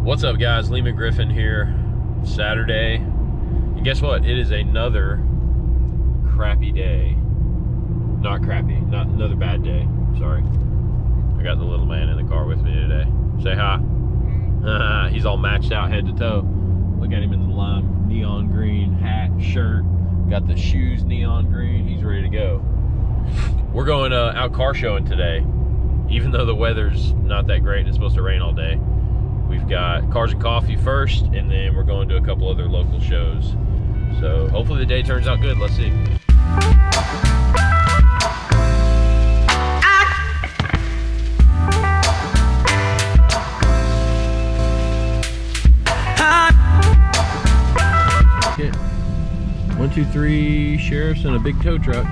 What's up, guys? Leaman Griffin here. Saturday. And guess what? It is another crappy day. Not crappy. Not another bad day. Sorry. I got the little man in the car with me today. Say hi. He's all matched out head to toe. Look at him in the lime neon green hat, shirt. Got the shoes neon green. He's ready to go. We're going out car showing today. Even though the weather's not that great and it's supposed to rain all day. We've got Cars and Coffee first, and then we're going to a couple other local shows. So hopefully the day turns out good. Let's see. Hit 1, 2, 3 sheriffs and a big tow truck.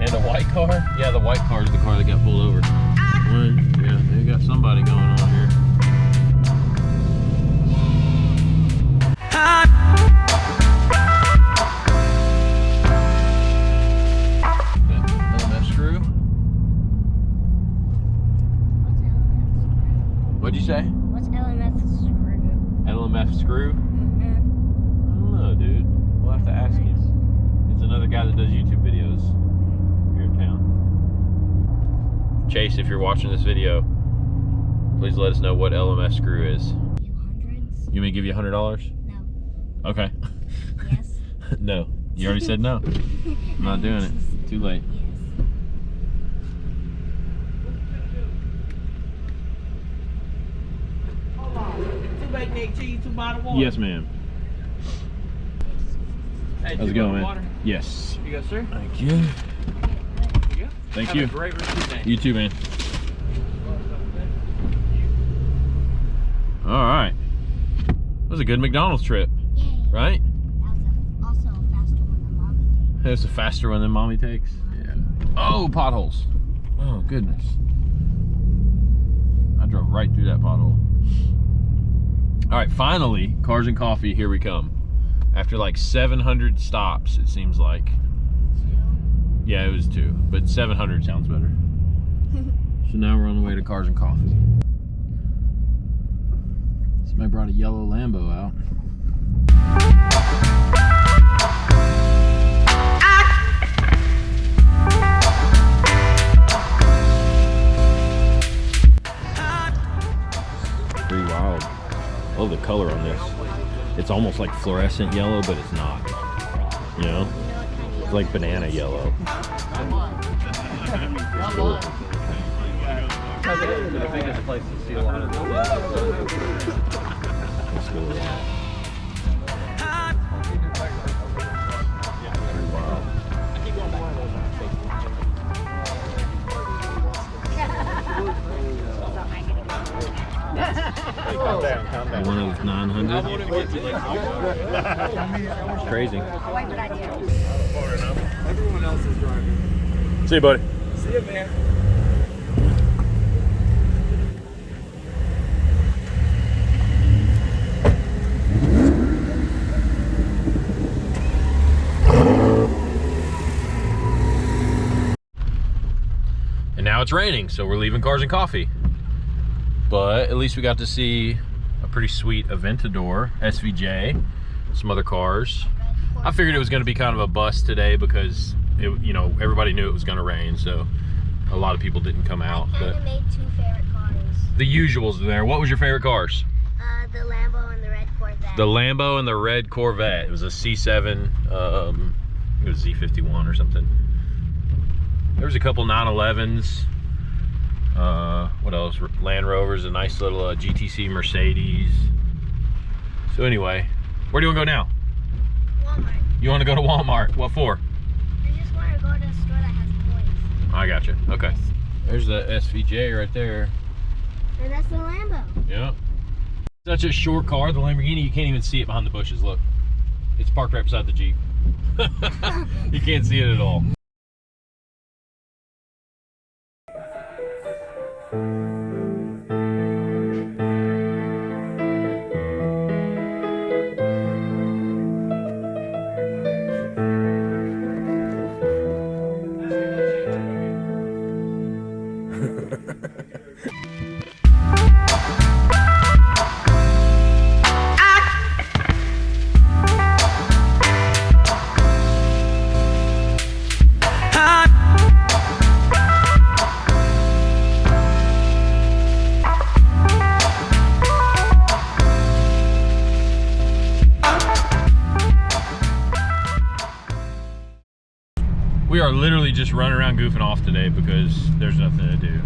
And a white car? Yeah, the white car is the car that got pulled over. Yeah, they got somebody going on here. LMF screw? What'd you say? What's LMF screw? LMF screw? Mm-hmm. I don't know, dude. We'll have to ask him. It's another guy that does YouTube videos. Chase, if you're watching this video, please let us know what LMF screw is. Hundreds? You may give you $100? No. Okay. Yes? No. You already said no. I'm not doing it. Too late. Yes. Hold on. 2 baked egg cheese, 2 bottled water. Yes, ma'am. Hey, How's it 2 going, bottled man? water. Yes. You go, sir. Thank you. Here you go. Thank Have you. a great rest of your day. You too, man. All right. That was a good McDonald's trip, Yay. right? That was also a faster one than Mommy did. It's a faster one than Mommy takes. Yeah. Oh, potholes. Oh, goodness. I drove right through that pothole. All right, finally, Cars and Coffee, here we come. After like 700 stops, it seems like. 2. Yeah, it was 2, but 700 sounds better. So now we're on the way to Cars and Coffee. Somebody brought a yellow Lambo out. Pretty wild. Oh, the color on this. It's almost like fluorescent yellow, but it's not. You know? It's like banana yellow. Cool. The biggest place to see a lot of That's cool. Pretty wild. Calm down. One of 900. It's crazy. Everyone else is driving. See you, buddy. See you, man. And now it's raining, so we're leaving Cars and Coffee. But at least we got to see a pretty sweet Aventador SVJ, some other cars. I figured it was going to be kind of a bust today because it, you know, everybody knew it was going to rain, so a lot of people didn't come out. I But made 2 favorite cars. the usuals are there. What was your favorite cars? The Lambo and the red Corvette. The Lambo and the red Corvette. It was a C7. It was Z51 or something. There was a couple 911s. What else? Land Rovers, a nice little GTC Mercedes. So anyway, where do you want to go now? Walmart. You want to go to Walmart? What for? I just want to go to a store that has toys. I got you. Okay. There's the SVJ right there. And that's the Lambo. Yeah. Such a short car, the Lamborghini, you can't even see it behind the bushes. Look. It's parked right beside the Jeep. You can't see it at all. We are literally just running around goofing off today because there's nothing to do.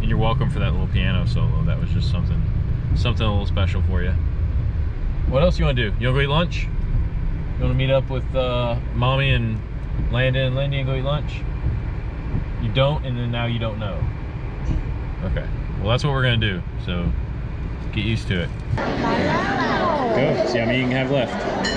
And you're welcome for that little piano solo. That was just something a little special for you. What else you want to do? You want to go eat lunch? You want to meet up with Mommy and Landon and Lindy and go eat lunch? You don't, and then now you don't know. Okay. Well, that's what we're going to do. So get used to it. Go. See how many you can have left.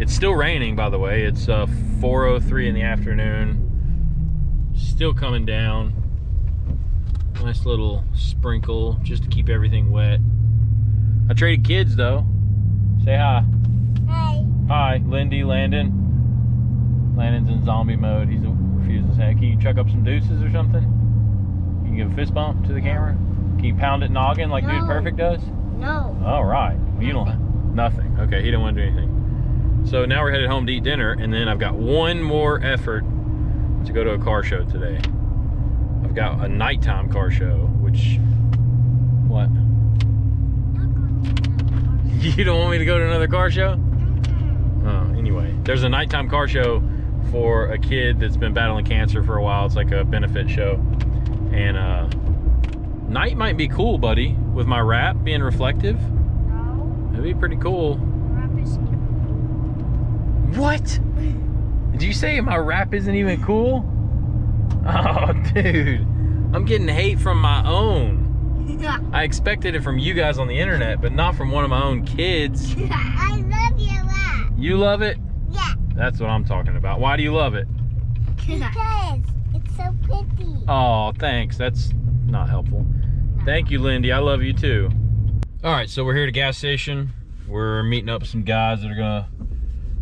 It's still raining, by the way. It's 4:03 in the afternoon. Still coming down. Nice little sprinkle just to keep everything wet. I traded kids though. Say hi. Hi. Hi, Lindy, Landon. Landon's in zombie mode. He's refusing to say. Can you chuck up some deuces or something? Can you give a fist bump to the camera? Can you pound it noggin like Dude Perfect does? No. All right. Well, you don't. Nothing. Okay, he didn't want to do anything. So now we're headed home to eat dinner, and then I've got one more effort to go to a car show today. I've got a nighttime car show, which, what? You don't want me to go to another car show? Oh, anyway, there's a nighttime car show for a kid that's been battling cancer for a while. It's like a benefit show. And night might be cool, buddy, with my wrap being reflective. No. That'd be pretty cool. Wrap is What? Did you say my rap isn't even cool? Oh, dude. I'm getting hate from my own. I expected it from you guys on the internet, but not from one of my own kids. I love your wrap. You love it? Yeah. That's what I'm talking about. Why do you love it? Because it's so pretty. Oh, thanks. That's not helpful. Thank you, Lindy. I love you too. All right, so we're here at a gas station. We're meeting up with some guys that are gonna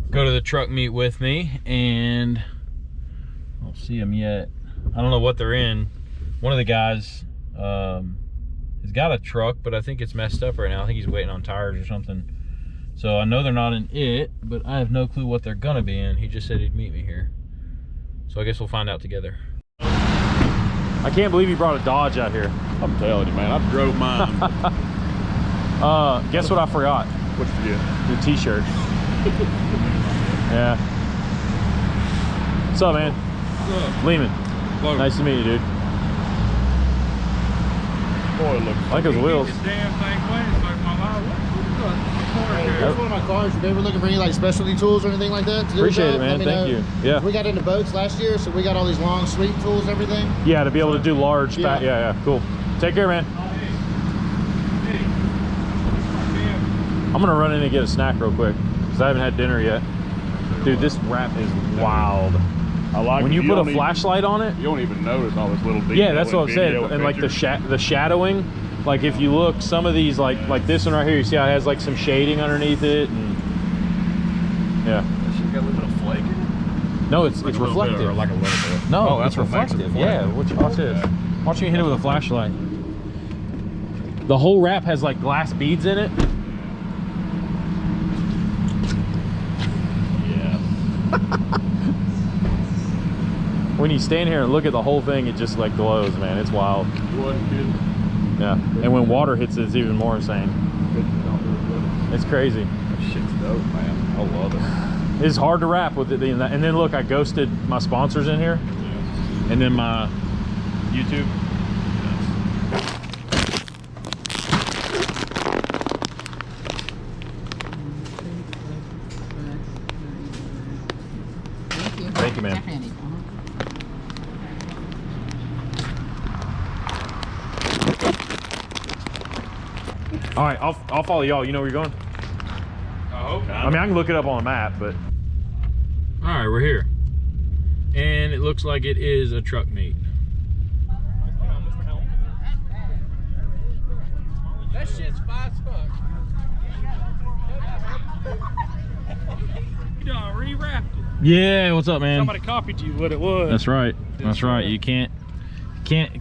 go to the truck meet with me, and I don't see them yet. I don't know what they're in. One of the guys has got a truck, but I think it's messed up right now. I think he's waiting on tires or something. So I know they're not in it, but I have no clue what they're gonna be in. He just said he'd meet me here. So I guess we'll find out together. I can't believe you brought a Dodge out here. I'm telling you, man, I drove mine. Guess what I forgot? What you forget? The t-shirt. Yeah. What's up, man? What's up? Leaman. Hello. Nice to meet you, dude. Boy, look. I like those wheels. Damn thing went. It's like my life. Here's one of my cars. If they were looking for any like specialty tools or anything like that to do Appreciate the it, job, man. let me Thank know. you. Yeah. We got into boats last year, so we got all these long sweep tools and everything. Yeah, to be able to do large. Yeah. Yeah, cool. Take care, man. I'm gonna run in and get a snack real quick because I haven't had dinner yet. Dude, this wrap is wild. I like When it. you put a don't flashlight on it. even, you don't even notice all this little detail. Yeah, that's what I'm saying. video And like the pictures. the shadowing. Like if you look, some of these like this one right here, you see how it has like some shading underneath it, and yeah. She's got a little bit of flake in it. No, it's Like a little bit, reflective. or like a little bit. No, Oh, it's that's what makes it reflective. reflective. Yeah, watch this. Watch me hit it with a flashlight. The whole wrap has like glass beads in it. Yeah. When you stand here and look at the whole thing, it just like glows, man. It's wild. You wasn't kidding. Yeah. And when water hits it, it's even more insane. It's crazy. That shit's dope, man. I love it. It's hard to wrap with it. And then look, I ghosted my sponsors in here. And then my YouTube. Thank you, man. All right, I'll follow y'all. You know where you're going? Oh, okay. I mean, I can look it up on the map, but. All right, we're here. And it looks like it is a truck meet. That shit's fast as fuck. You done rewrapped it. Yeah, what's up, man? Somebody copied you what it was. That's right. That's right. You can't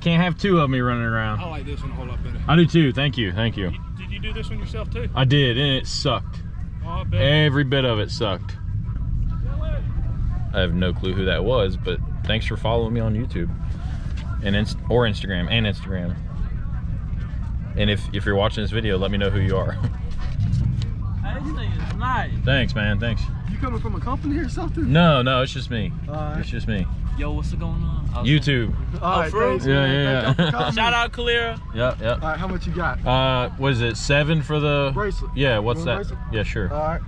have two of me running around. I like this one a whole lot better. I do too. Thank you. Thank you. Did you do this one yourself too? I did, and it sucked. Oh, I bet. Every bit of it sucked. I have no clue who that was, but thanks for following me on YouTube and Instagram and Instagram. And if you're watching this video, let me know who you are. Hey, this thing is nice. Thanks, man. Thanks. You coming from a company or something? No, it's just me. Alright. It's just me. Yo, what's going on? YouTube. Alright, thanks, Yeah, man. yeah, Thank y'all yeah. for coming. Shout out Kalira. Yep. Alright, how much you got? What is it? 7 for the Bracelet. Yeah. What's You that? want a bracelet? Yeah, sure. Alright.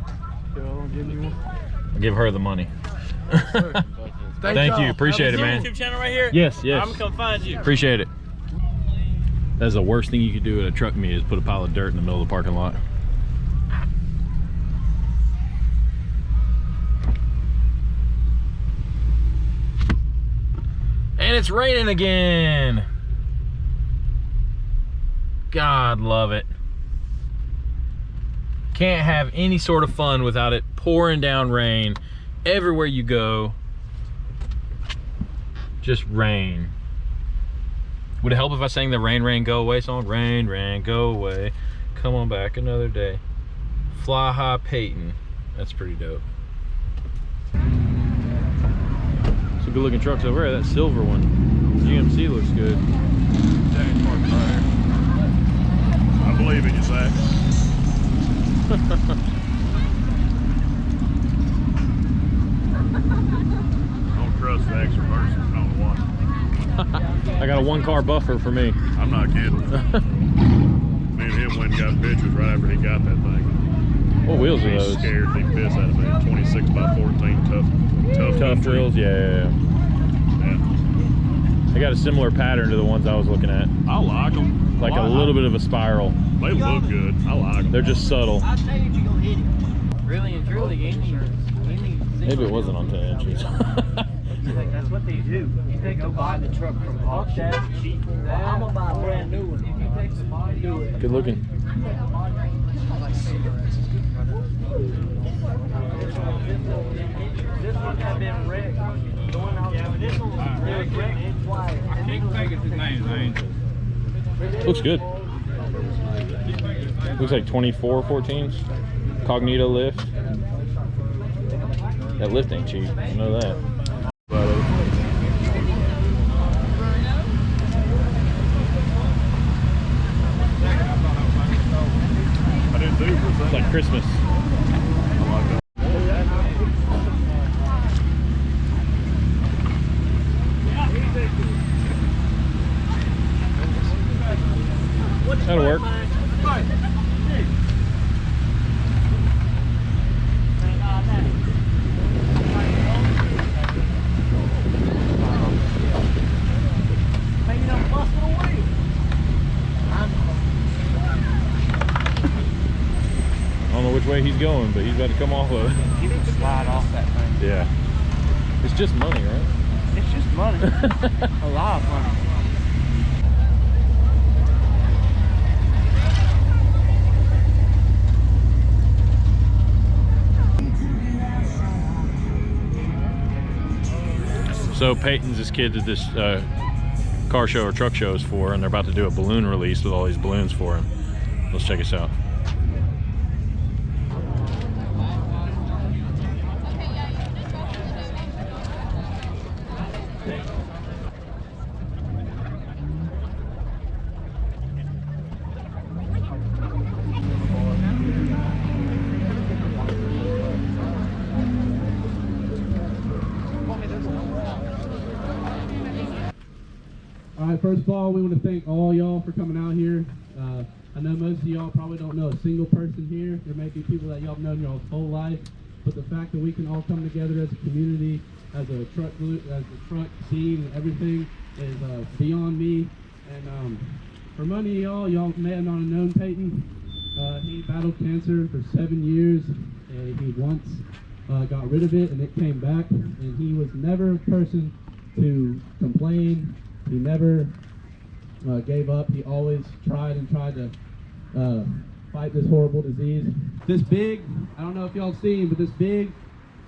Yo, give me one. I'll give her the money. Thank y'all. you. Appreciate it, man. YouTube channel right here? Yes. I'm gonna come find you. Appreciate it. That's the worst thing you could do at a truck meet is put a pile of dirt in the middle of the parking lot. And it's raining again. God love it. Can't have any sort of fun without it pouring down rain everywhere you go. Just rain. Would it help if I sang the Rain, Rain, Go Away song? Rain, rain, go away. Come on back another day. Fly High Peyton. That's pretty dope. Some good looking trucks over there. That silver one. GMC looks good. I believe in you, Zach. I don't trust Zach's reverses on the one. I got a 1-car buffer for me. I'm not kidding. Me and him went and got pictures right after he got that thing. What wheels are He's those? scared the piss out of me. 26 by 14 tough country. Wheels? Yeah. Yeah. They got a similar pattern to the ones I was looking at. I like them. Like a little bit of a spiral. They look good. I like them. They're just subtle. I'll tell you if you're gonna hit it. Really and truly, any Maybe it wasn't on 10 inches. That's what they do. You take go buy the truck from auction. I'm gonna buy a brand new one. If you take the body, do it. Good looking. This one had been wrecked. Going out there. This one was really wrecked. It's wide. I can't think of his name. Looks good. Looks like 2414s. Cognito lift. That lift ain't cheap. I know that. I didn't do it. It's like Christmas. I like that. That'll work. I don't know which way he's going, but he's about to come off of it. You can slide off that thing. Yeah. It's just money, right? It's just money. A lot of money. So Peyton's this kid that this car show or truck show is for, and they're about to do a balloon release with all these balloons for him. Let's check this out. All right, first of all, we want to thank all y'all for coming out here. I know most of y'all probably don't know a single person here. There may be people that y'all have known your whole life, but the fact that we can all come together as a community, as a truck scene and everything is beyond me. And for many of y'all may have not known Peyton, He battled cancer for 7 years, and he once got rid of it, and it came back. And he was never a person to complain. He never gave up. He always tried to fight this horrible disease. This big, I don't know if y'all seen, but this big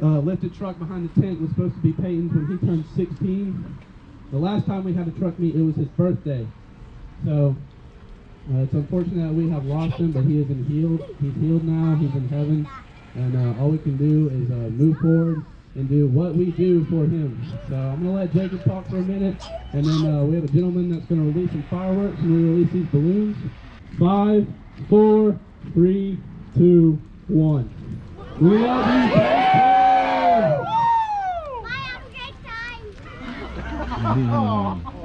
lifted truck behind the tent was supposed to be Peyton's when he turned 16. The last time we had a truck meet, it was his birthday. So it's unfortunate that we have lost him, but he isn't healed. He's healed now. He's in heaven. And all we can do is move forward and do what we do for him. So I'm going to let Jacob talk for a minute, and then we have a gentleman that's going to release some fireworks, and we release these balloons. 5, 4, 3, 2, 1. We love you, Jacob! I have a great time.